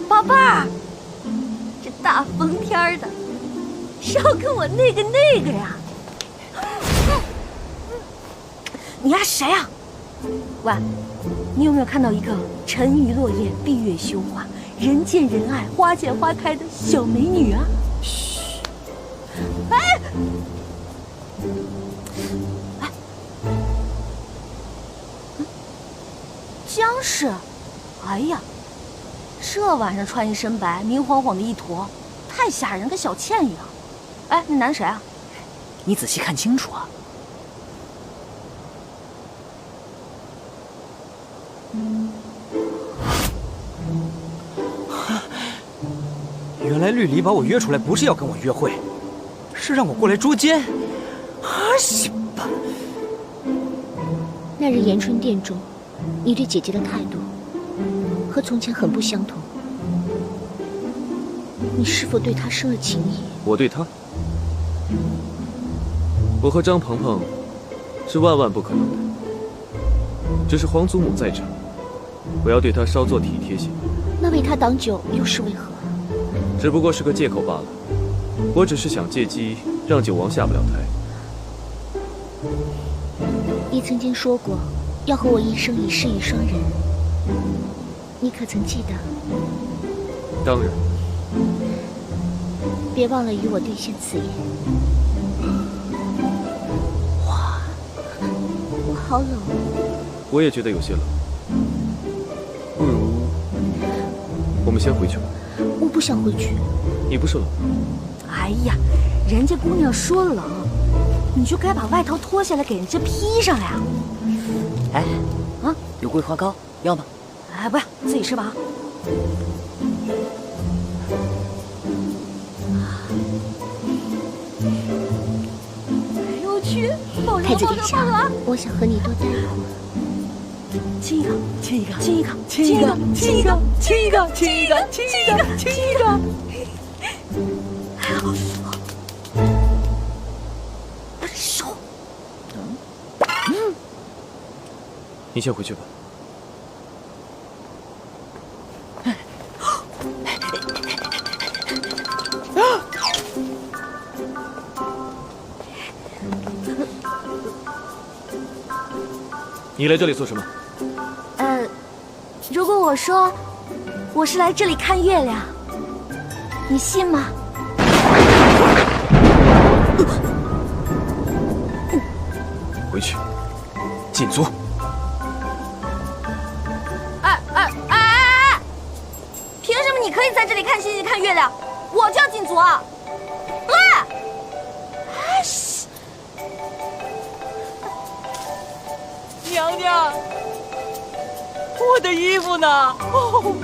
宝贝儿，这大风天的，谁要跟我那个呀？你丫谁呀？喂，你有没有看到一个沉鱼落雁、闭月羞花、人见人爱、花见花开的小美女啊？嘘！哎！僵尸！哎呀，这晚上穿一身白，明晃晃的一坨，太吓人，跟小倩一样。哎，那男谁啊？你仔细看清楚啊！原来绿篱把我约出来，不是要跟我约会，是让我过来捉奸。行吧。那日延春殿中，你对姐姐的态度和从前很不相同。你是否对她生了情意？我对她，我和张鹏鹏是万万不可能的。只是皇祖母在场，我要对她稍作体贴些。那为她挡酒又是为何？只不过是个借口罢了。我只是想借机让九王下不了台。你曾经说过要和我一生一世一双人，你可曾记得？当然。别忘了与我兑现此言。哇，我好冷。我也觉得有些冷。不如我们先回去吧。我不想回去。你不是冷？哎呀，人家姑娘说冷，你就该把外套脱下来给人家披上呀。哎，啊，有桂花糕，要吗？哎，不要，自己吃吧。哎呦我去，抱着抱着抱着！我想和你多待一会儿。亲一个，亲一个，亲一个，亲一个，亲一个，亲一个，亲一个，亲一个，亲一个。手，你先回去吧。你来这里做什么？如果我说我是来这里看月亮，你信吗？回去，禁足。哎！凭什么你可以在这里看星星看月亮，我就要禁足啊？娘娘，我的衣服呢？哦。